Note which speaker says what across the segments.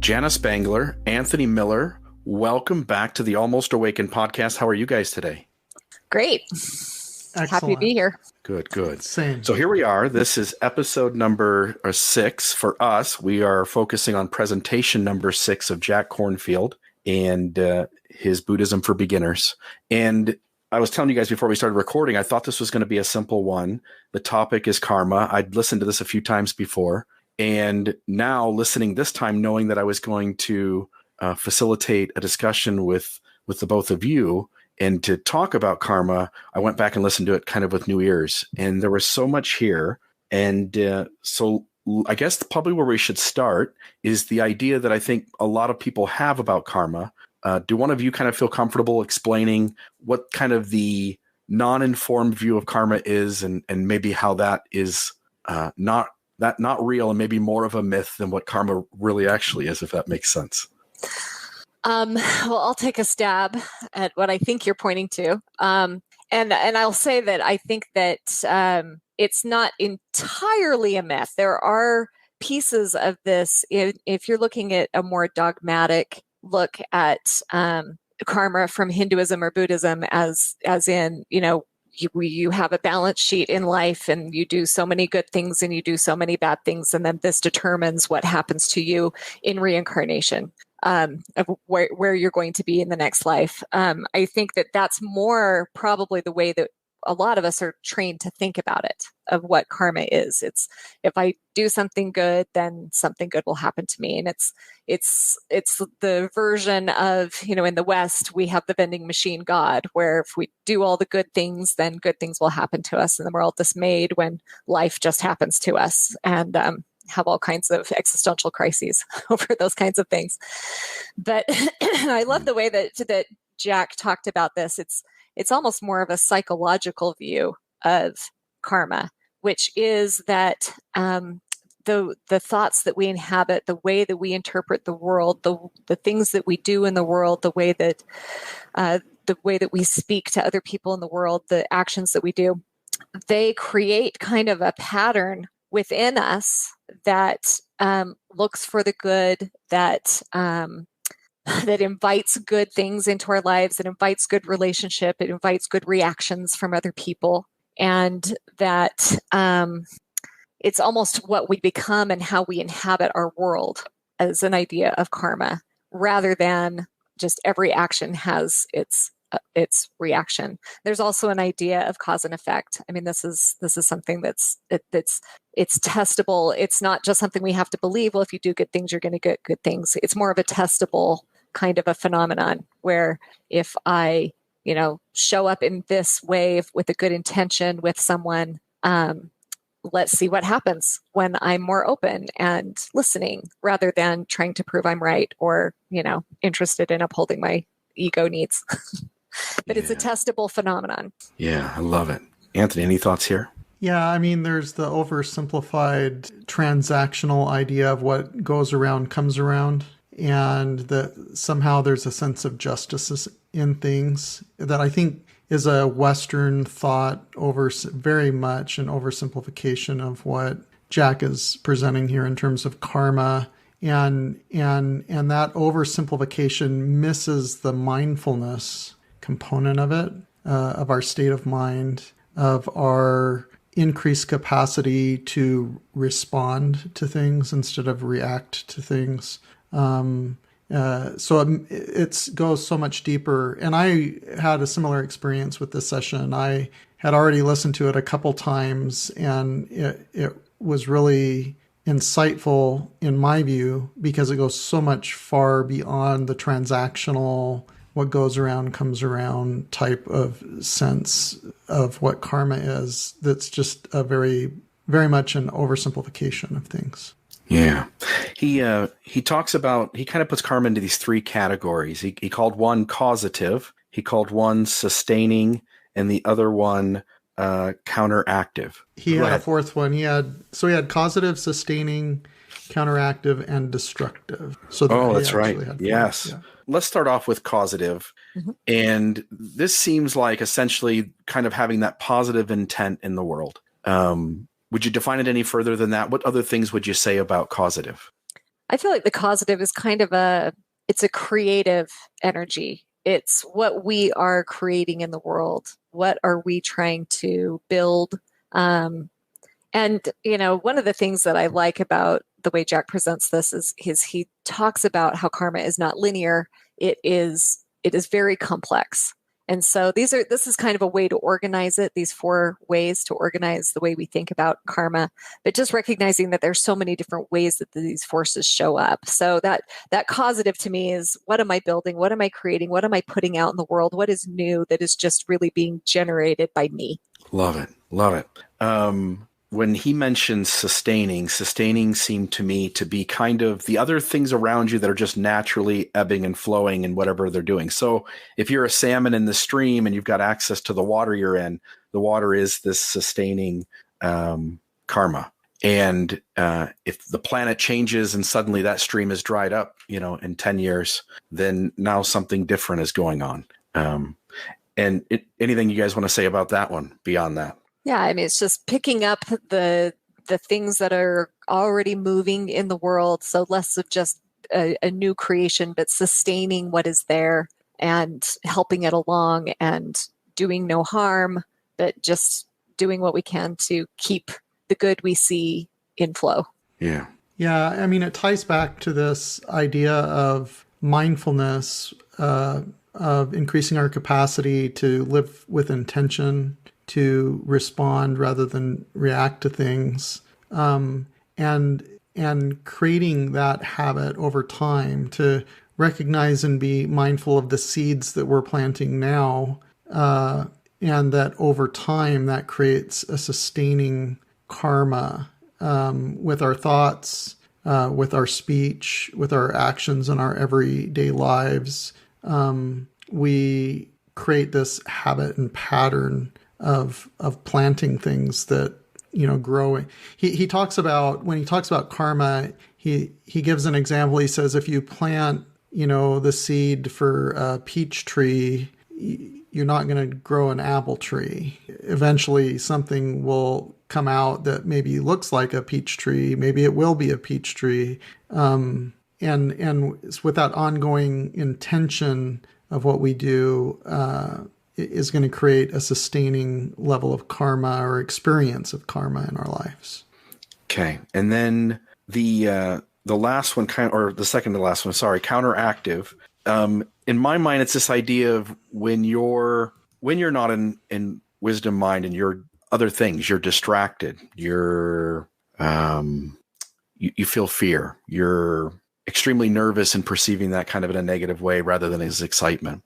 Speaker 1: Jana Spangler, Anthony Miller, welcome back to the Almost Awakened podcast. How are you guys today?
Speaker 2: Great.
Speaker 3: Excellent.
Speaker 2: Happy to be here.
Speaker 1: Good.
Speaker 3: Same.
Speaker 1: So here we are. This is episode number 6 for us. We are focusing on presentation number 6 of Jack Kornfield and his Buddhism for Beginners. And I was telling you guys before we started recording, I thought this was going to be a simple one. The topic is karma. I'd listened to this a few times before. And now listening this time, knowing that I was going to facilitate a discussion with the both of you and to talk about karma, I went back and listened to it kind of with new ears. And there was so much here. And so I guess probably where we should start is the idea that I think a lot of people have about karma. Do one of you kind of feel comfortable explaining what kind of the non-informed view of karma is and maybe how that is not real and maybe more of a myth than what karma really actually is, if that makes sense?
Speaker 2: Well, I'll take a stab at what I think you're pointing to. And I'll say that I think that it's not entirely a myth. There are pieces of this. If you're looking at a more dogmatic look at karma from Hinduism or Buddhism, as in, you have a balance sheet in life and you do so many good things and you do so many bad things. And then this determines what happens to you in reincarnation, of where you're going to be in the next life. I think that that's more probably the way that a lot of us are trained to think about it, of what karma is. It's, if I do something good, then something good will happen to me. And it's the version of, in the West, we have the vending machine God, where if we do all the good things, then good things will happen to us. And then we're all dismayed when life just happens to us and have all kinds of existential crises over those kinds of things. But I love the way that Jack talked about this. It's almost more of a psychological view of karma, which is that the thoughts that we inhabit, the way that we interpret the world, the things that we do in the world, the way that we speak to other people in the world, the actions that we do, they create kind of a pattern within us that looks for the good, that invites good things into our lives, that invites good relationship, it invites good reactions from other people, and that it's almost what we become and how we inhabit our world as an idea of karma, rather than just every action has its reaction. There's also an idea of cause and effect. I mean, this is something it's testable. It's not just something we have to believe. Well, if you do good things, you're going to get good things. It's more of a testable kind of a phenomenon where if I, show up in this way with a good intention with someone, let's see what happens when I'm more open and listening rather than trying to prove I'm right or, interested in upholding my ego needs. But It's a testable phenomenon.
Speaker 1: Yeah, I love it. Anthony, any thoughts here?
Speaker 3: Yeah, I mean, there's the oversimplified transactional idea of what goes around comes around, and that somehow there's a sense of justice in things that I think is a Western thought very much an oversimplification of what Jack is presenting here in terms of karma. And that oversimplification misses the mindfulness component of it, of our state of mind, of our increased capacity to respond to things instead of react to things. So it goes so much deeper. And I had a similar experience with this session. I had already listened to it a couple times, and it was really insightful in my view because it goes so much far beyond the transactional, what goes around comes around type of sense of what karma is. That's just a very, very much an oversimplification of things.
Speaker 1: Yeah. He talks about, he kind of puts karma into these 3 categories. He called one causative, he called one sustaining, and the other one counteractive.
Speaker 3: He had a fourth one. He had causative, sustaining, counteractive, and destructive. So
Speaker 1: that's right. Yes. Yeah. Let's start off with causative. Mm-hmm. And this seems like essentially kind of having that positive intent in the world. Would you define it any further than that? What other things would you say about causative?
Speaker 2: I feel like the causative is kind of it's a creative energy. It's what we are creating in the world. What are we trying to build? And, one of the things that I like about the way Jack presents this is he talks about how karma is not linear. It is very complex. And so this is kind of a way to organize it, these 4 ways to organize the way we think about karma, but just recognizing that there's so many different ways that these forces show up. So that causative to me is, what am I building? What am I creating? What am I putting out in the world? What is new that is just really being generated by me?
Speaker 1: Love it. When he mentions sustaining seemed to me to be kind of the other things around you that are just naturally ebbing and flowing in whatever they're doing. So if you're a salmon in the stream and you've got access to the water you're in, the water is this sustaining karma. And if the planet changes and suddenly that stream is dried up, in 10 years, then now something different is going on. Anything you guys want to say about that one beyond that?
Speaker 2: Yeah, I mean, it's just picking up the things that are already moving in the world. So less of just a new creation, but sustaining what is there and helping it along and doing no harm, but just doing what we can to keep the good we see in flow.
Speaker 1: Yeah.
Speaker 3: Yeah, I mean, it ties back to this idea of mindfulness, of increasing our capacity to live with intention, to respond rather than react to things, and creating that habit over time to recognize and be mindful of the seeds that we're planting now, and that over time that creates a sustaining karma with our thoughts, with our speech, with our actions in our everyday lives. We create this habit and pattern of planting things that, growing. He talks about, when he talks about karma, he gives an example. He says, if you plant, the seed for a peach tree, you're not going to grow an apple tree. Eventually something will come out that maybe looks like a peach tree. Maybe it will be a peach tree. And it's with that ongoing intention of what we do, is going to create a sustaining level of karma or experience of karma in our lives.
Speaker 1: Okay. And then the last one, or the second to last one, sorry, counteractive. In my mind, it's this idea of when you're not in wisdom mind and you're other things, you're distracted, you feel fear, you're extremely nervous and perceiving that kind of in a negative way rather than as excitement.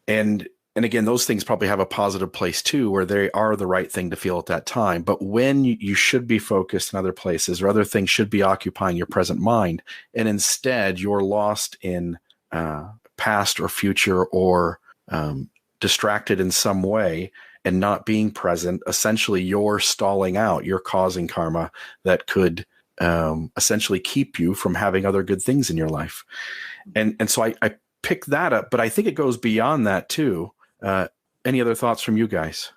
Speaker 1: And again, those things probably have a positive place too, where they are the right thing to feel at that time. But when you should be focused in other places or other things should be occupying your present mind, and instead you're lost in past or future or distracted in some way and not being present, essentially you're stalling out, you're causing karma that could essentially keep you from having other good things in your life. And so I pick that up, but I think it goes beyond that too. Any other thoughts from you guys?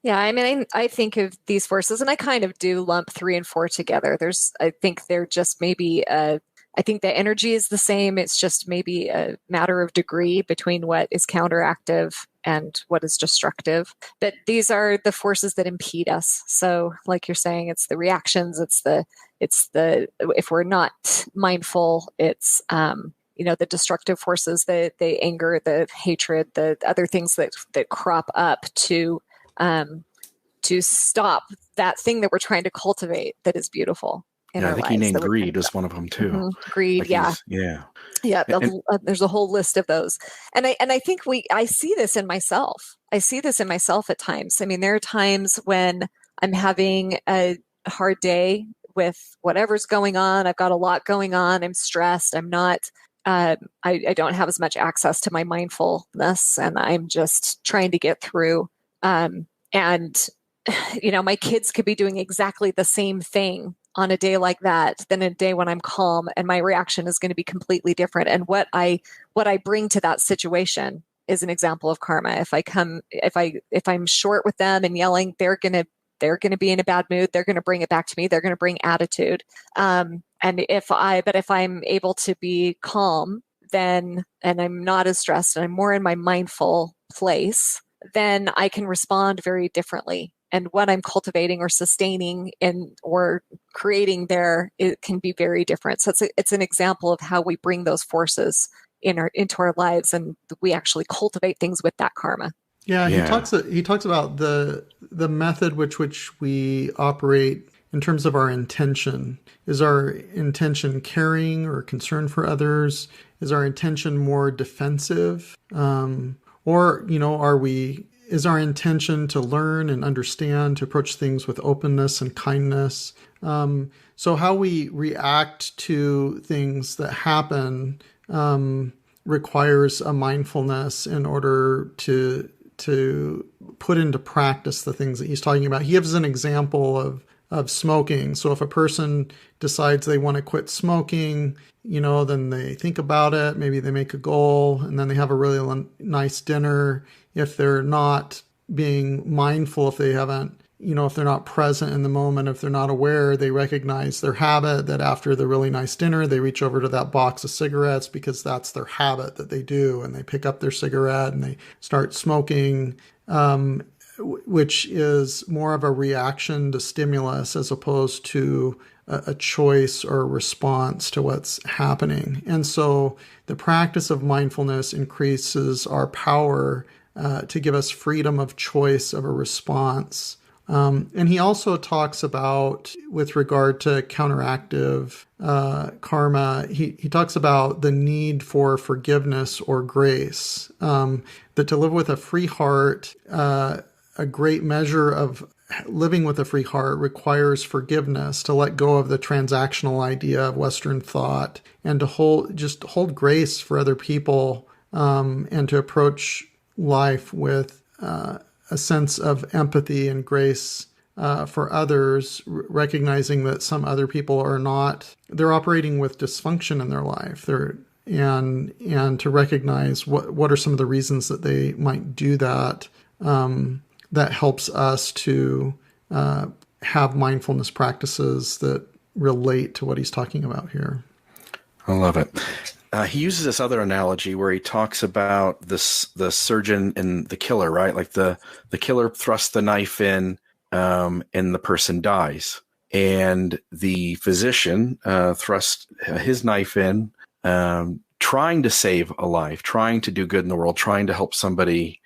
Speaker 2: Yeah, I mean, I think of these forces, and I kind of do lump 3 and 4 together. I think they're just maybe, I think the energy is the same. It's just maybe a matter of degree between what is counteractive and what is destructive. But these are the forces that impede us. So like you're saying, it's the reactions, it's the, if we're not mindful, it's, the destructive forces, the anger, the hatred, the other things that crop up to stop that thing that we're trying to cultivate that is beautiful in our lives.
Speaker 1: I think he named greed as one of them too.
Speaker 2: Mm-hmm. Greed,
Speaker 1: like
Speaker 2: yeah.
Speaker 1: Yeah.
Speaker 2: There's a whole list of those. And I think I see this in myself. I see this in myself at times. I mean, there are times when I'm having a hard day with whatever's going on. I've got a lot going on. I'm stressed. I'm not, I don't have as much access to my mindfulness, and I'm just trying to get through. And my kids could be doing exactly the same thing on a day like that than a day when I'm calm, and my reaction is going to be completely different. And what I bring to that situation is an example of karma. If I'm short with them and yelling, they're going to be in a bad mood. They're going to bring it back to me. They're going to bring attitude. But if I'm able to be calm, then, and I'm not as stressed and I'm more in my mindful place, then I can respond very differently. And what I'm cultivating or sustaining or creating there, it can be very different. So it's an example of how we bring those forces into our lives, and we actually cultivate things with that karma.
Speaker 3: Yeah, he talks about the method which we operate in terms of our intention. Is our intention caring or concern for others? Is our intention more defensive? Or, is our intention to learn and understand, to approach things with openness and kindness? So how we react to things that happen requires a mindfulness in order to put into practice the things that he's talking about. He gives an example of smoking. So if a person decides they want to quit smoking, then they think about it, maybe they make a goal, and then they have a really nice dinner. If they're not being mindful, if they haven't, if they're not present in the moment, if they're not aware, they recognize their habit that after the really nice dinner, they reach over to that box of cigarettes because that's their habit that they do. And they pick up their cigarette and they start smoking, which is more of a reaction to stimulus as opposed to a choice or a response to what's happening. And so the practice of mindfulness increases our power to give us freedom of choice of a response. And he also talks about, with regard to counteractive karma, he talks about the need for forgiveness or grace, that to live with a free heart, a great measure of living with a free heart requires forgiveness, to let go of the transactional idea of Western thought, and to hold grace for other people, and to approach life with a sense of empathy and grace for others, recognizing that some other people they're operating with dysfunction in their life. And to recognize what are some of the reasons that they might do that. That helps us to have mindfulness practices that relate to what he's talking about here.
Speaker 1: I love it. He uses this other analogy where he talks about the surgeon and the killer, right? Like the killer thrusts the knife in, and the person dies. And the physician thrusts his knife in, trying to save a life, trying to do good in the world, trying to help somebody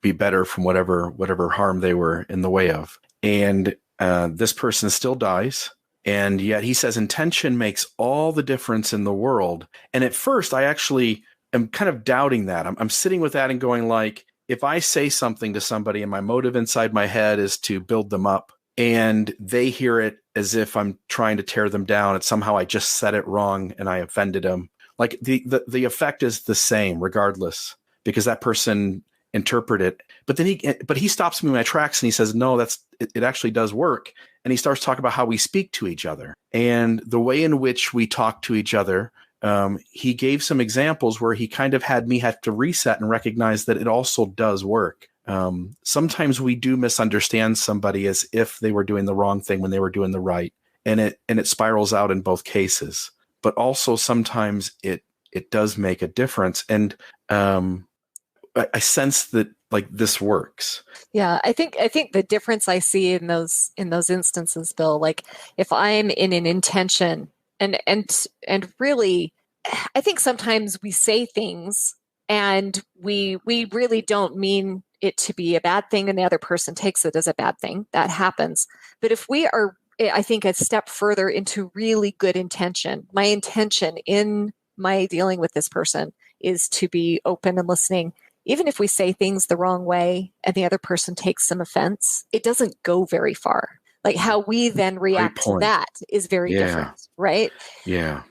Speaker 1: be better from whatever harm they were in the way of. And this person still dies. And yet he says intention makes all the difference in the world. And at first, I actually am kind of doubting that. I'm sitting with that and going like, if I say something to somebody and my motive inside my head is to build them up, and they hear it as if I'm trying to tear them down, and somehow I just said it wrong and I offended them, like the effect is the same regardless, because that person interpreted it. But he stops me in my tracks and he says, no, it actually does work. And he starts talking about how we speak to each other and the way in which we talk to each other. He gave some examples where he kind of had me have to reset and recognize that it also does work. Sometimes we do misunderstand somebody as if they were doing the wrong thing when they were doing the right. And it spirals out in both cases. But also sometimes it does make a difference. And I sense that like this works.
Speaker 2: Yeah, I think the difference I see in those instances, Bill, like if I'm in an intention and really, I think sometimes we say things and we really don't mean it to be a bad thing, and the other person takes it as a bad thing. That happens. But if we are, I think, a step further into really good intention, my intention in my dealing with this person is to be open and listening. Even if we say things the wrong way and the other person takes some offense, it doesn't go very far. Like how we then react to that is very different, right?
Speaker 1: Yeah.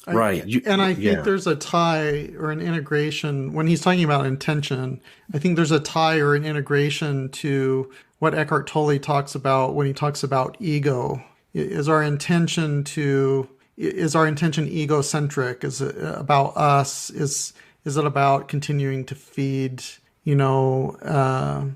Speaker 1: Right.
Speaker 3: I think there's a tie or an integration when he's talking about intention. I think there's a tie or an integration to what Eckhart Tolle talks about when he talks about ego. Is our intention egocentric? Is it about us? Is it about continuing to feed, a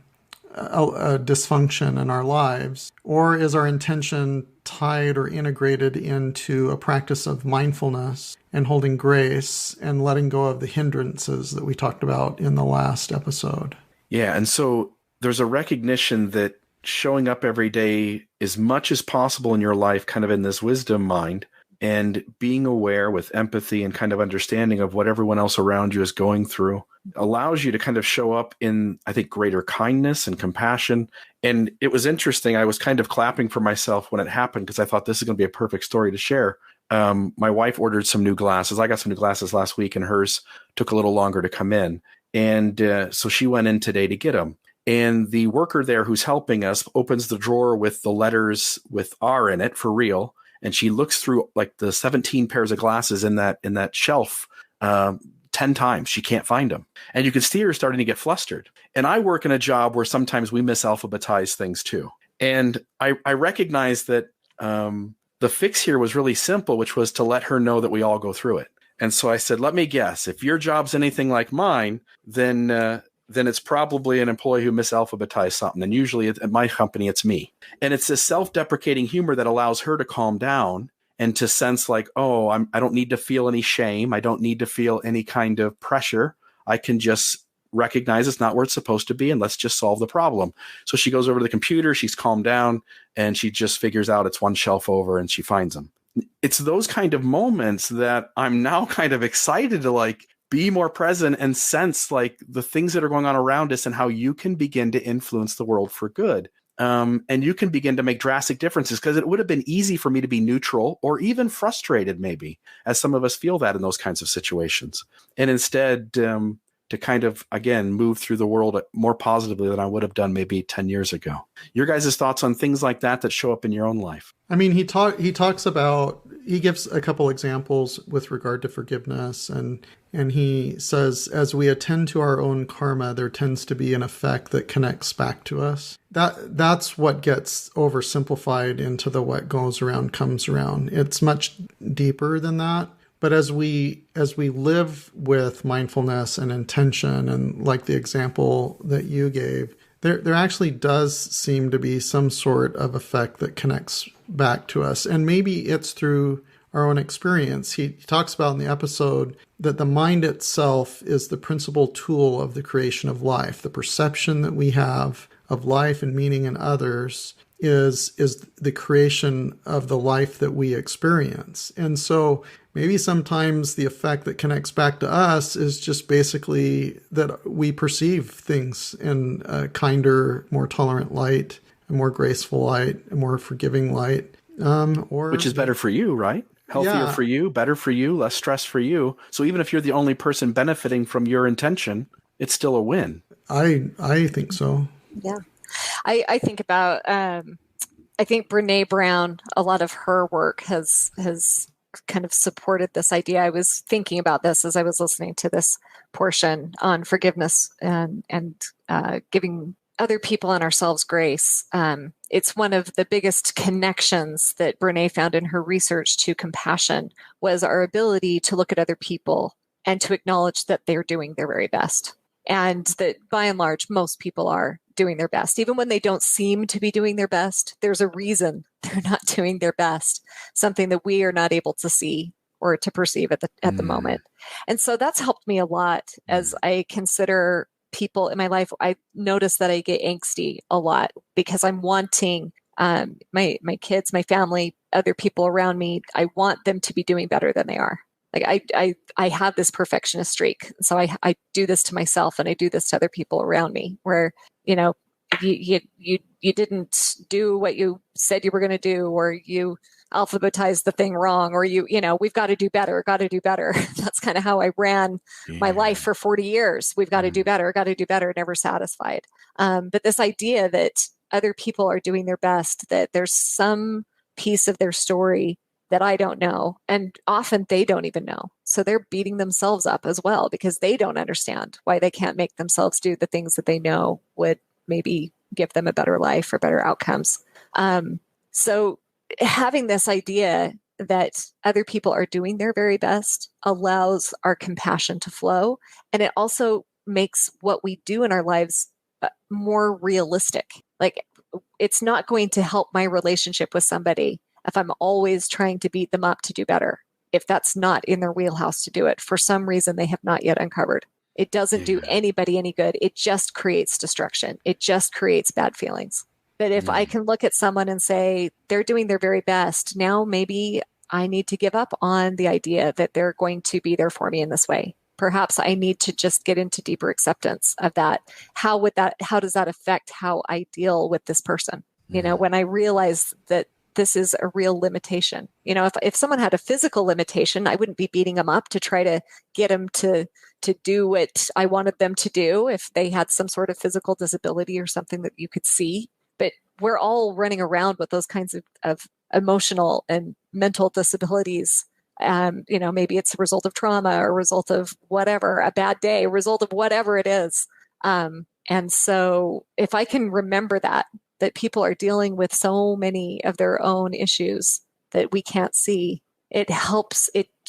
Speaker 3: dysfunction in our lives? Or is our intention tied or integrated into a practice of mindfulness and holding grace and letting go of the hindrances that we talked about in the last episode.
Speaker 1: Yeah. And so there's a recognition that showing up every day as much as possible in your life, kind of in this wisdom mind, and being aware with empathy and kind of understanding of what everyone else around you is going through allows you to kind of show up in, I think, greater kindness and compassion. And it was interesting. I was kind of clapping for myself when it happened because I thought this is going to be a perfect story to share. My wife ordered some new glasses. I got some new glasses last week and hers took a little longer to come in. And so she went in today to get them. And the worker there who's helping us opens the drawer with the letters with R in it for real. And she looks through like the 17 pairs of glasses in that shelf 10 times. She can't find them. And you can see her starting to get flustered. And I work in a job where sometimes we misalphabetize things too. And I recognize that the fix here was really simple, which was to let her know that we all go through it. And so I said, let me guess, if your job's anything like mine, then it's probably an employee who misalphabetized something. And usually at my company, it's me. And it's this self-deprecating humor that allows her to calm down and to sense like, oh, I don't need to feel any shame. I don't need to feel any kind of pressure. I can just recognize it's not where it's supposed to be, and let's just solve the problem. So she goes over to the computer, she's calmed down, and she just figures out it's one shelf over, and she finds them. It's those kind of moments that I'm now kind of excited to like be more present and sense like the things that are going on around us and how you can begin to influence the world for good. And you can begin to make drastic differences, because it would have been easy for me to be neutral or even frustrated, maybe, as some of us feel that in those kinds of situations. And instead, to kind of, again, move through the world more positively than I would have done maybe 10 years ago. Your guys' thoughts on things like that show up in your own life?
Speaker 3: I mean, he talks about, he gives a couple examples with regard to forgiveness, and he says, as we attend to our own karma, there tends to be an effect that connects back to us. That's what gets oversimplified into the what goes around comes around. It's much deeper than that. But as we live with mindfulness and intention, and like the example that you gave, there actually does seem to be some sort of effect that connects back to us. And maybe it's through our own experience. He talks about in the episode that the mind itself is the principal tool of the creation of life. The perception that we have of life and meaning in others is the creation of the life that we experience. And so maybe sometimes the effect that connects back to us is just basically that we perceive things in a kinder, more tolerant light, a more graceful light, a more forgiving light.
Speaker 1: Which is better for you, right? Healthier for you, better for you, less stress for you. So even if you're the only person benefiting from your intention, it's still a win.
Speaker 3: I think so.
Speaker 2: Yeah. I think about, I think Brene Brown, a lot of her work has kind of supported this idea. I was thinking about this as I was listening to this portion on forgiveness and giving other people and ourselves grace. It's one of the biggest connections that Brene found in her research to compassion was our ability to look at other people and to acknowledge that they're doing their very best. And that by and large, most people are doing their best. Even when they don't seem to be doing their best, there's a reason they're not doing their best, something that we are not able to see or to perceive at the moment. And so that's helped me a lot as I consider people in my life. I notice that I get angsty a lot because I'm wanting my kids, my family, other people around me. I want them to be doing better than they are. Like I have this perfectionist streak. So I do this to myself and I do this to other people around me where, you didn't do what you said you were going to do, or you alphabetized the thing wrong, or we've got to do better. That's kind of how I ran my life for 40 years. We've got to do better, never satisfied. But this idea that other people are doing their best, that there's some piece of their story that I don't know. And often they don't even know. So they're beating themselves up as well because they don't understand why they can't make themselves do the things that they know would maybe give them a better life or better outcomes. So having this idea that other people are doing their very best allows our compassion to flow. And it also makes what we do in our lives more realistic. Like, it's not going to help my relationship with somebody if I'm always trying to beat them up to do better, if that's not in their wheelhouse to do it, for some reason they have not yet uncovered. It doesn't do anybody any good. It just creates destruction. It just creates bad feelings. But if I can look at someone and say, they're doing their very best, now maybe I need to give up on the idea that they're going to be there for me in this way. Perhaps I need to just get into deeper acceptance of that. How does that affect how I deal with this person? When I realize that this is a real limitation. If someone had a physical limitation, I wouldn't be beating them up to try to get them to do what I wanted them to do if they had some sort of physical disability or something that you could see. But we're all running around with those kinds of emotional and mental disabilities. Maybe it's a result of trauma or a result of whatever, a bad day, a result of whatever it is. And so if I can remember that people are dealing with so many of their own issues that we can't see, it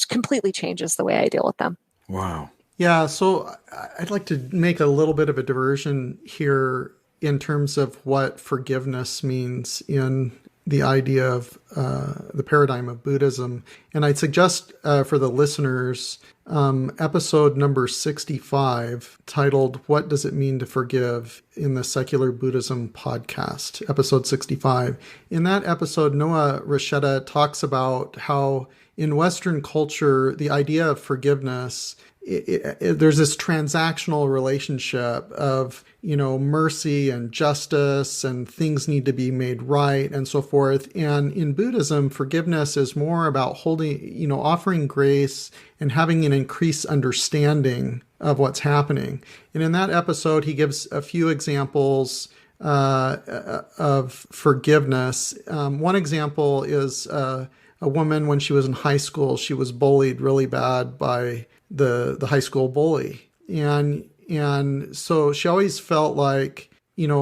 Speaker 2: completely changes the way I deal with them.
Speaker 1: Wow.
Speaker 3: Yeah, so I'd like to make a little bit of a diversion here in terms of what forgiveness means in the idea of the paradigm of Buddhism. And I'd suggest for the listeners, episode number 65, titled, What Does It Mean to Forgive, in the Secular Buddhism podcast, episode 65. In that episode, Noah Rasheta talks about how in Western culture, the idea of forgiveness, there's this transactional relationship of, mercy and justice, and things need to be made right and so forth. And in Buddhism, forgiveness is more about offering grace and having an increased understanding of what's happening. And in that episode, he gives a few examples of forgiveness. One example is a woman, when she was in high school, she was bullied really bad by the high school bully. And so she always felt like,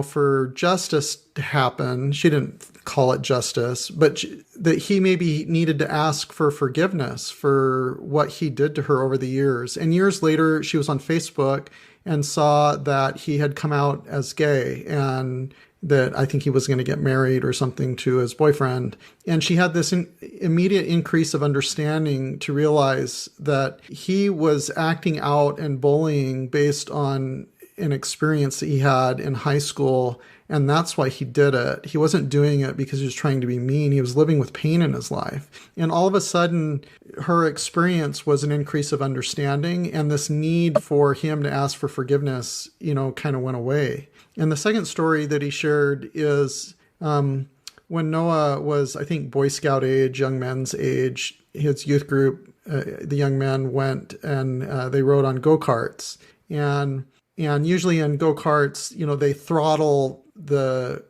Speaker 3: for justice to happen, she didn't call it justice, but that he maybe needed to ask for forgiveness for what he did to her over the years. And years later, she was on Facebook and saw that he had come out as gay, and that I think he was going to get married or something to his boyfriend. And she had this immediate increase of understanding to realize that he was acting out and bullying based on an experience that he had in high school. And that's why he did it. He wasn't doing it because he was trying to be mean. He was living with pain in his life. And all of a sudden, her experience was an increase of understanding, and this need for him to ask for forgiveness, kind of went away. And the second story that he shared is when Noah was, I think, Boy Scout age, young men's age, his youth group, the young men went and they rode on go-karts. And usually in go-karts, they throttle the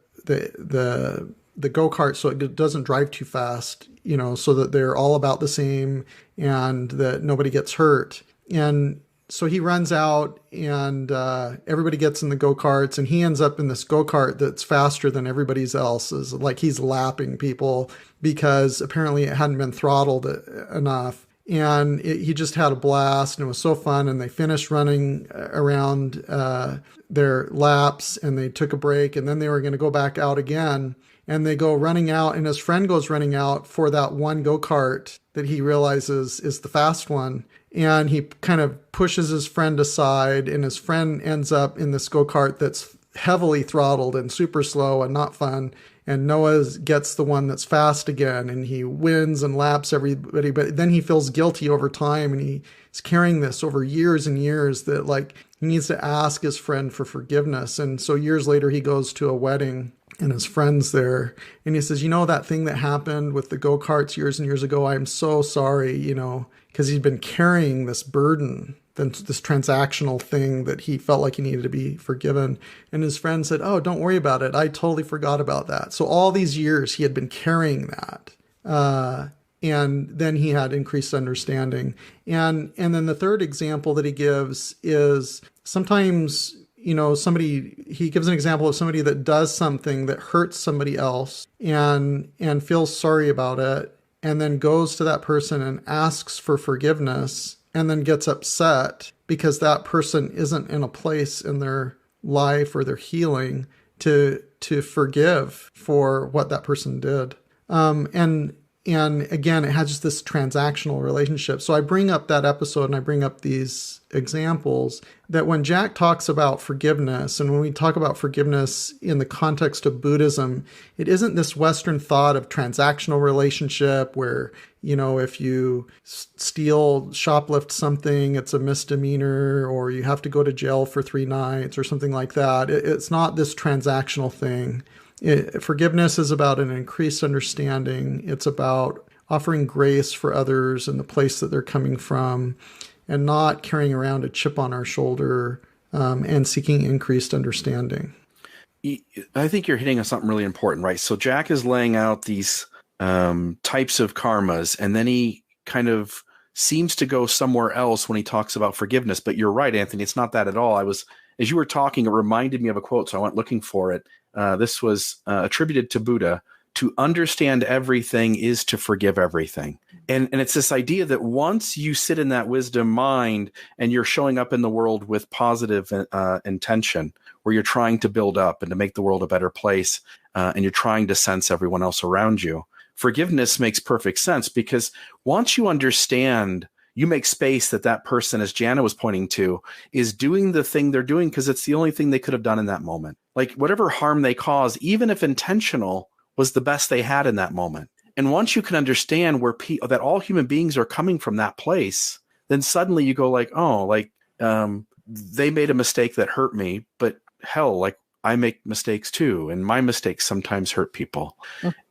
Speaker 3: go-kart so it doesn't drive too fast, so that they're all about the same and that nobody gets hurt. And so he runs out and everybody gets in the go-karts, and he ends up in this go-kart that's faster than everybody's else's. Like he's lapping people because apparently it hadn't been throttled enough. And he just had a blast, and it was so fun. And they finished running around their laps, and they took a break, and then they were going to go back out again. And they go running out, and his friend goes running out for that one go-kart that he realizes is the fast one. And he kind of pushes his friend aside, and his friend ends up in this go-kart that's heavily throttled and super slow and not fun. And Noah gets the one that's fast again, and he wins and laps everybody. But then he feels guilty over time, and he's carrying this over years and years that he needs to ask his friend for forgiveness. And so years later, he goes to a wedding, and his friend's there, and he says, that thing that happened with the go-karts years and years ago, I'm so sorry, because he'd been carrying this burden, this transactional thing that he felt like he needed to be forgiven. And his friend said, oh, don't worry about it. I totally forgot about that. So all these years he had been carrying that. And then he had increased understanding. And then the third example that he gives is sometimes, he gives an example of somebody that does something that hurts somebody else and feels sorry about it, and then goes to that person and asks for forgiveness, and then gets upset because that person isn't in a place in their life or their healing to forgive for what that person did. And again, it has just this transactional relationship. So I bring up that episode and I bring up these examples that when Jack talks about forgiveness, and when we talk about forgiveness in the context of Buddhism, it isn't this Western thought of transactional relationship where, if you shoplift something, it's a misdemeanor, or you have to go to jail for 3 nights or something like that. It's not this transactional thing. Forgiveness is about an increased understanding. It's about offering grace for others in the place that they're coming from, and not carrying around a chip on our shoulder, and seeking increased understanding.
Speaker 1: I think you're hitting on something really important, right? So Jack is laying out these types of karmas, and then he kind of seems to go somewhere else when he talks about forgiveness. But you're right, Anthony, it's not that at all. As you were talking, it reminded me of a quote, so I went looking for it. This was attributed to Buddha. To understand everything is to forgive everything. And it's this idea that once you sit in that wisdom mind and you're showing up in the world with positive intention, where you're trying to build up and to make the world a better place, and you're trying to sense everyone else around you, forgiveness makes perfect sense, because once you understand, you make space that person, as Jana was pointing to, is doing the thing they're doing because it's the only thing they could have done in that moment. Like whatever harm they cause, even if intentional, was the best they had in that moment. And once you can understand that all human beings are coming from that place, then suddenly you go like, they made a mistake that hurt me, but hell, like I make mistakes too. And my mistakes sometimes hurt people.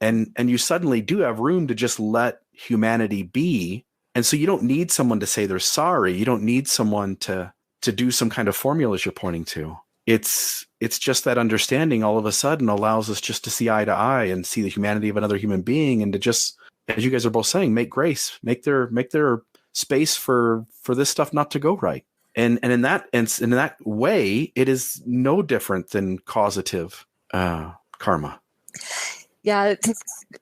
Speaker 1: And you suddenly do have room to just let humanity be. And so you don't need someone to say they're sorry. You don't need someone to do some kind of formulas you're pointing to. It's just that understanding all of a sudden allows us just to see eye to eye and see the humanity of another human being, and to just, as you guys are both saying, make grace, make their space for this stuff not to go right. And in that way, it is no different than causative karma.
Speaker 2: Yeah,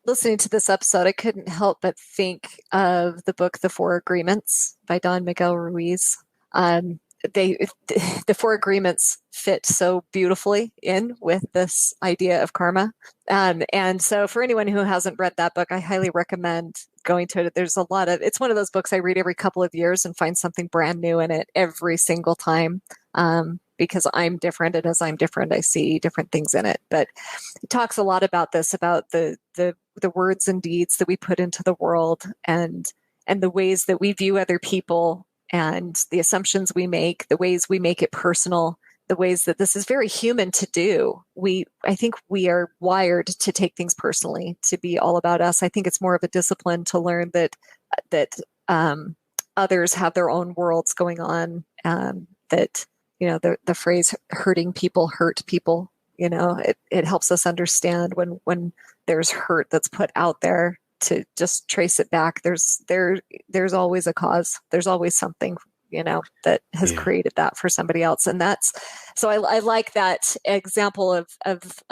Speaker 2: listening to this episode, I couldn't help but think of the book The Four Agreements by Don Miguel Ruiz. The Four Agreements fit so beautifully in with this idea of karma. And so for anyone who hasn't read that book, I highly recommend going to it. It's one of those books I read every couple of years and find something brand new in it every single time. Because I'm different, and as I'm different, I see different things in it. But it talks a lot about this, about the words and deeds that we put into the world, and the ways that we view other people, and the assumptions we make, the ways we make it personal, the ways that this is very human to do. I think we are wired to take things personally, to be all about us. I think it's more of a discipline to learn that others have their own worlds going on, that, the phrase hurting people hurt people, it helps us understand when there's hurt that's put out there, to just trace it back. There's always a cause. There's always something, that has created that for somebody else. And so I like that example of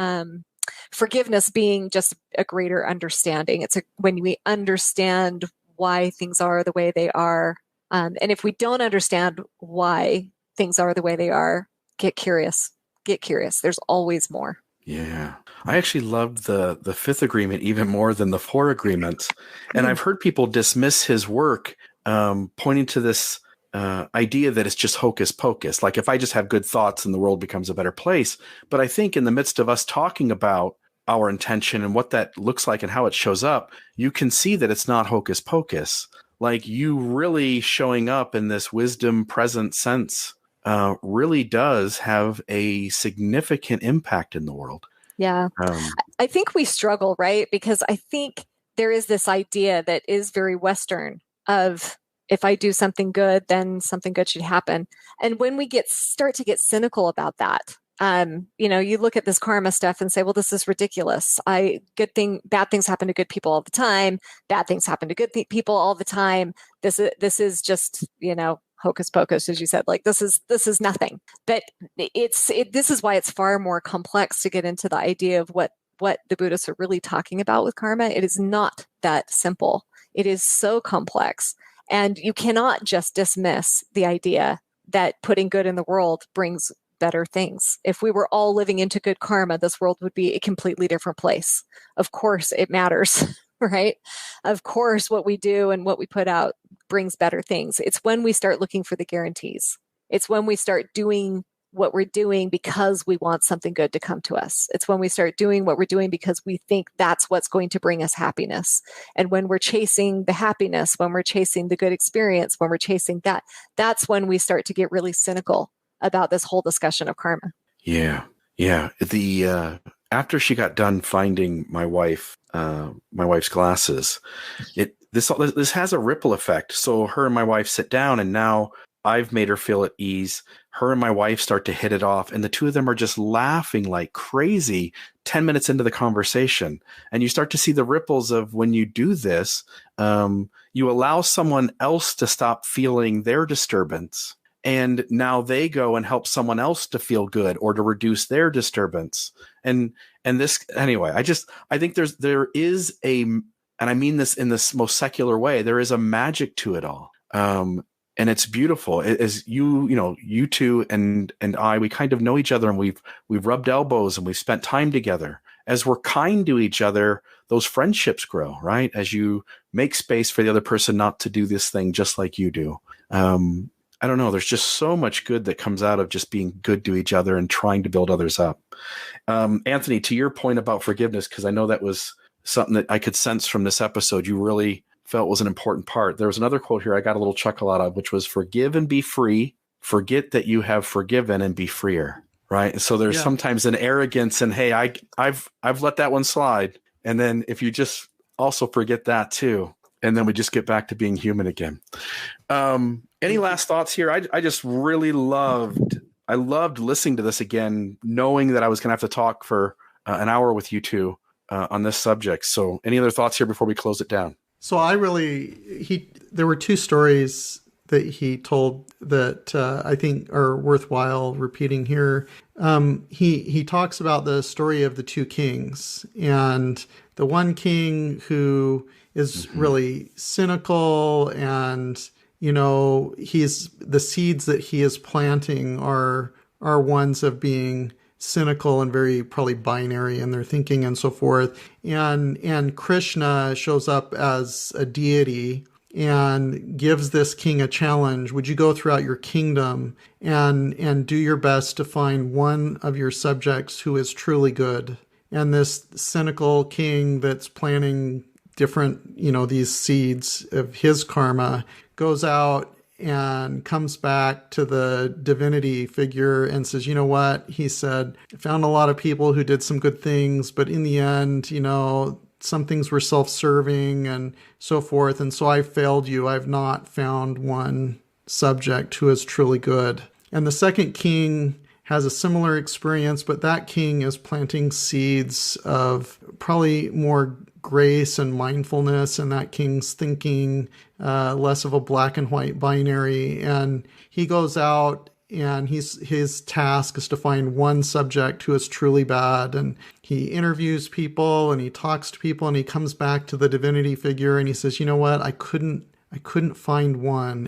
Speaker 2: forgiveness being just a greater understanding. When we understand why things are the way they are. And if we don't understand why things are the way they are, get curious. There's always more.
Speaker 1: Yeah. I actually loved the fifth agreement even more than the four agreements. And I've heard people dismiss his work, pointing to this idea that it's just hocus pocus. Like if I just have good thoughts, and the world becomes a better place. But I think in the midst of us talking about our intention and what that looks like and how it shows up, you can see that it's not hocus pocus. Like you really showing up in this wisdom present sense really does have a significant impact in the world.
Speaker 2: Yeah. I think we struggle, right? Because I think there is this idea that is very Western of, if I do something good, then something good should happen. And when we start to get cynical about that, you look at this karma stuff and say, well, this is ridiculous. Bad things happen to good people all the time. Bad things happen to good people all the time. This is just, hocus pocus, as you said. Like this is nothing. But this is why it's far more complex to get into the idea of what the Buddhists are really talking about with karma. It is not that simple. It is so complex, and you cannot just dismiss the idea that putting good in the world brings better things. If we were all living into good karma, this world would be a completely different place. Of course, it matters, right? Of course, what we do and what we put out brings better things. It's when we start looking for the guarantees. It's when we start doing what we're doing because we want something good to come to us. It's when we start doing what we're doing because we think that's what's going to bring us happiness. And when we're chasing the happiness, when we're chasing the good experience, when we're chasing that, that's when we start to get really cynical about this whole discussion of karma.
Speaker 1: Yeah. Yeah. After she got done finding my wife's glasses, this has a ripple effect. So her and my wife sit down, and now I've made her feel at ease. Her and my wife start to hit it off, and the two of them are just laughing like crazy 10 minutes into the conversation. And you start to see the ripples of when you do this, you allow someone else to stop feeling their disturbance. And now they go and help someone else to feel good or to reduce their disturbance. And this, anyway, I think there is and I mean this in this most secular way, there is a magic to it all. And it's beautiful. As you two and I, we kind of know each other, and we've rubbed elbows and we've spent time together. As we're kind to each other, those friendships grow, right? As you make space for the other person not to do this thing just like you do. I don't know. There's just so much good that comes out of just being good to each other and trying to build others up. Anthony, to your point about forgiveness, because I know that was something that I could sense from this episode, you really felt was an important part. There was another quote here I got a little chuckle out of, which was, "Forgive and be free. Forget that you have forgiven and be freer." Right. And so there's sometimes an arrogance and, hey, I've let that one slide. And then if you just also forget that too, and then we just get back to being human again. Any last thoughts here? I just really loved listening to this again, knowing that I was going to have to talk for an hour with you two on this subject. So any other thoughts here before we close it down?
Speaker 3: So there were two stories that he told that I think are worthwhile repeating here. He talks about the story of the two kings, and the one king who is really cynical, and the seeds that he is planting are ones of being cynical and very probably binary in their thinking and so forth. And Krishna shows up as a deity and gives this king a challenge. Would you go throughout your kingdom and do your best to find one of your subjects who is truly good? And this cynical king that's planting different, these seeds of his karma goes out and comes back to the divinity figure and says, you know what? He said, I found a lot of people who did some good things, but in the end, some things were self-serving and so forth. And so I failed you. I've not found one subject who is truly good. And the second king has a similar experience, but that king is planting seeds of probably more grace and mindfulness, and that king's thinking less of a black and white binary. And he goes out, and his task is to find one subject who is truly bad. And he interviews people, and he talks to people, and he comes back to the divinity figure, and he says, you know what? I couldn't find one.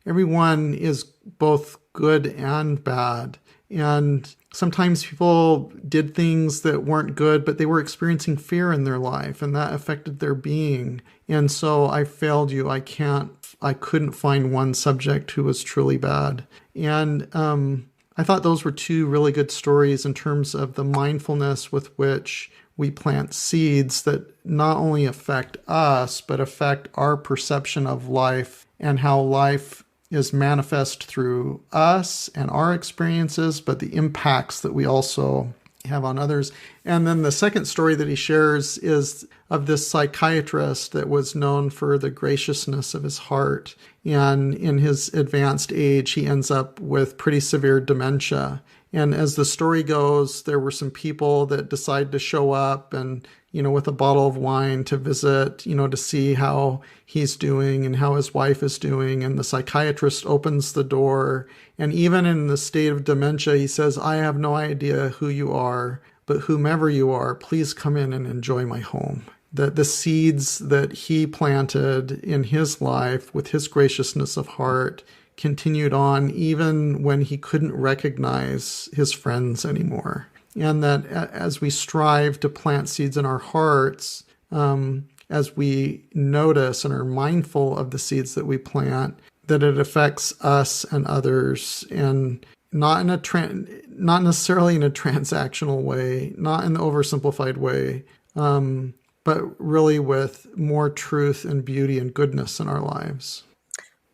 Speaker 3: Everyone is both good and bad. And sometimes people did things that weren't good, but they were experiencing fear in their life, and that affected their being. And so I failed you. I couldn't find one subject who was truly bad. And I thought those were two really good stories in terms of the mindfulness with which we plant seeds that not only affect us, but affect our perception of life and how life is manifest through us and our experiences, but the impacts that we also have on others. And then the second story that he shares is of this psychiatrist that was known for the graciousness of his heart. And in his advanced age, he ends up with pretty severe dementia. And as the story goes, there were some people that decided to show up and, with a bottle of wine to visit, to see how he's doing and how his wife is doing. And the psychiatrist opens the door. And even in the state of dementia, he says, I have no idea who you are, but whomever you are, please come in and enjoy my home. That the seeds that he planted in his life with his graciousness of heart continued on even when he couldn't recognize his friends anymore. And that as we strive to plant seeds in our hearts, as we notice and are mindful of the seeds that we plant, that it affects us and others, and not not necessarily in a transactional way, not in the oversimplified way, but really with more truth and beauty and goodness in our lives.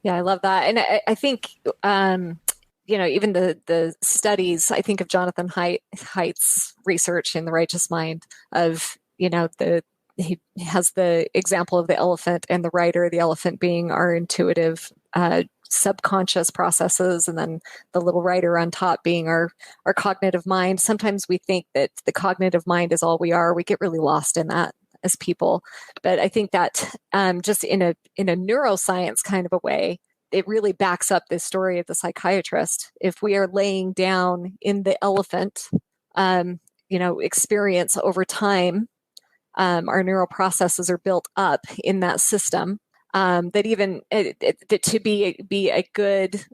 Speaker 2: Yeah, I love that. And I think, even the studies, I think of Jonathan Haidt's research in The Righteous Mind of, he has the example of the elephant and the rider, the elephant being our intuitive, subconscious processes, and then the little rider on top being our cognitive mind. Sometimes we think that the cognitive mind is all we are. We get really lost in that as people. But I think that just in a neuroscience kind of a way, it really backs up this story of the psychiatrist. If we are laying down in the elephant, experience over time, our neural processes are built up in that system. That even to be a good,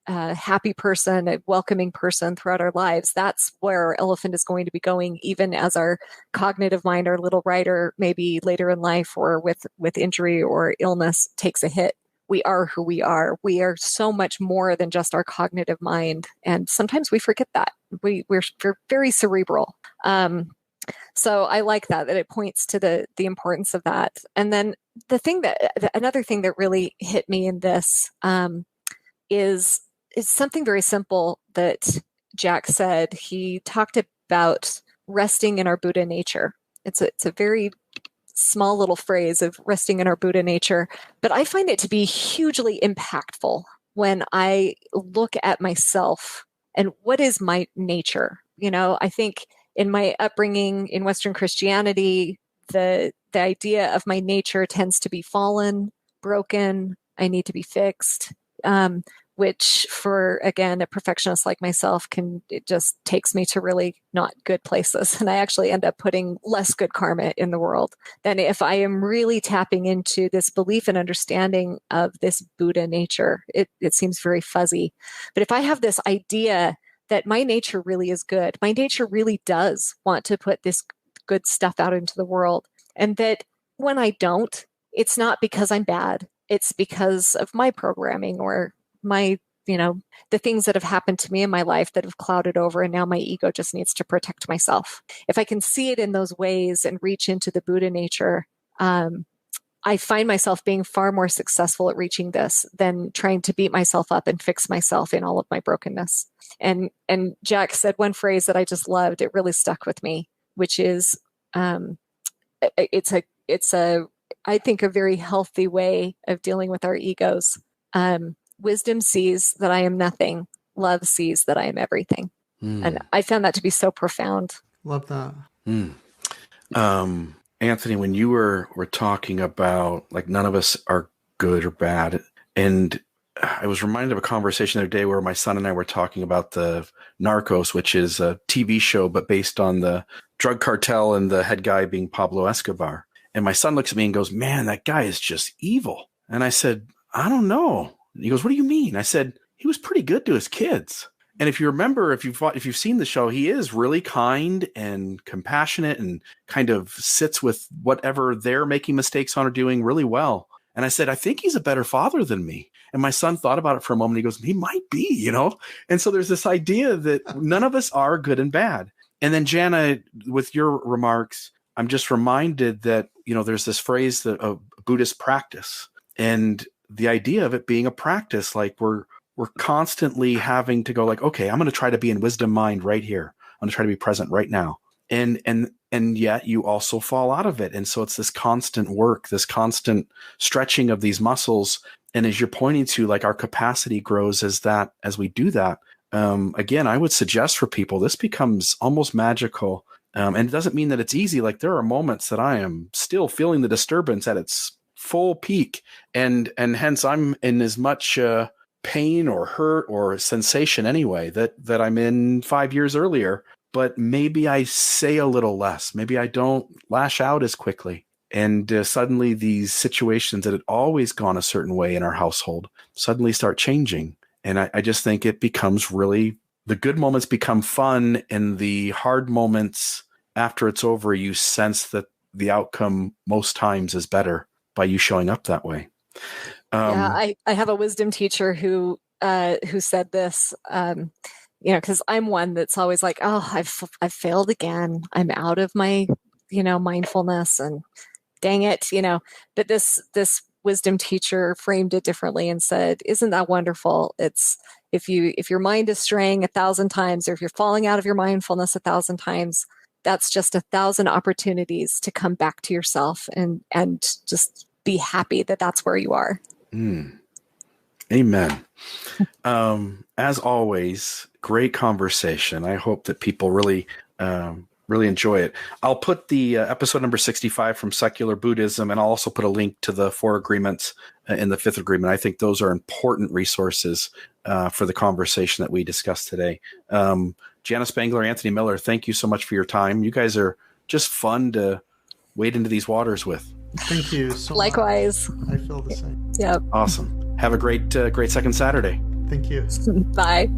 Speaker 2: happy person, a welcoming person throughout our lives, that's where our elephant is going to be going, even as our cognitive mind, our little rider, maybe later in life or with injury or illness takes a hit. We are who we are. We are so much more than just our cognitive mind. And sometimes we forget that. We're very cerebral. So I like that it points to the importance of that. And then another thing that really hit me in this is something very simple that Jack said. He talked about resting in our Buddha nature. It's a very small little phrase of resting in our Buddha nature, but I find it to be hugely impactful when I look at myself and what is my nature. I think in my upbringing in Western Christianity, the idea of my nature tends to be fallen, broken, I need to be fixed, which for, again, a perfectionist like myself, it just takes me to really not good places. And I actually end up putting less good karma in the world than if I am really tapping into this belief and understanding of this Buddha nature. It seems very fuzzy. But if I have this idea that my nature really is good, my nature really does want to put this good stuff out into the world, and that when I don't, it's not because I'm bad. It's because of my programming or my, the things that have happened to me in my life that have clouded over, and now my ego just needs to protect myself. If I can see it in those ways and reach into the Buddha nature, I find myself being far more successful at reaching this than trying to beat myself up and fix myself in all of my brokenness. And Jack said one phrase that I just loved. It really stuck with me, which is, it's I think a very healthy way of dealing with our egos. Wisdom sees that I am nothing. Love sees that I am everything. And I found that to be so profound.
Speaker 3: Love that.
Speaker 1: Anthony, when you were talking about like none of us are good or bad, and I was reminded of a conversation the other day where my son and I were talking about the Narcos, which is a TV show, but based on the drug cartel and the head guy being Pablo Escobar. And my son looks at me and goes, "Man, that guy is just evil." And I said, "I don't know." And he goes, "What do you mean?" I said, "He was pretty good to his kids." And if you remember, if you've seen the show, he is really kind and compassionate and kind of sits with whatever they're making mistakes on or doing really well. And I said, "I think he's a better father than me." And my son thought about it for a moment. He goes, "He might be, And so there's this idea that none of us are good and bad. And then Jana, with your remarks, I'm just reminded that, there's this phrase that a Buddhist practice, and the idea of it being a practice, like we're constantly having to go like, okay, I'm going to try to be in wisdom mind right here. I'm going to try to be present right now. And yet you also fall out of it. And so it's this constant work, this constant stretching of these muscles. And as you're pointing to, like, our capacity grows as we do that. Again, I would suggest for people, this becomes almost magical. And it doesn't mean that it's easy. Like, there are moments that I am still feeling the disturbance at its full peak. And hence I'm in as much pain or hurt or sensation anyway that I'm in 5 years earlier. But maybe I say a little less. Maybe I don't lash out as quickly. And suddenly these situations that had always gone a certain way in our household suddenly start changing. And I just think it becomes really, the good moments become fun, and the hard moments after it's over, you sense that the outcome most times is better by you showing up that way.
Speaker 2: I have a wisdom teacher who said this, because I'm one that's always like, oh, I've failed again. I'm out of my, mindfulness, and dang it, but this wisdom teacher framed it differently and said, isn't that wonderful? It's if your mind is straying 1,000 times, or if you're falling out of your mindfulness 1,000 times, that's just 1,000 opportunities to come back to yourself and just be happy that that's where you are.
Speaker 1: Amen. As always, great conversation. I hope that people really enjoy it. I'll put the episode number 65 from Secular Buddhism, and I'll also put a link to the 4 agreements in the 5th agreement. I think those are important resources for the conversation that we discussed today. Jana Spangler, Anthony Miller, thank you so much for your time. You guys are just fun to wade into these waters with.
Speaker 3: Thank you so
Speaker 2: Likewise.
Speaker 3: much. I feel the same.
Speaker 2: Yep.
Speaker 1: Awesome. Have a great second Saturday.
Speaker 3: Thank you.
Speaker 2: Bye.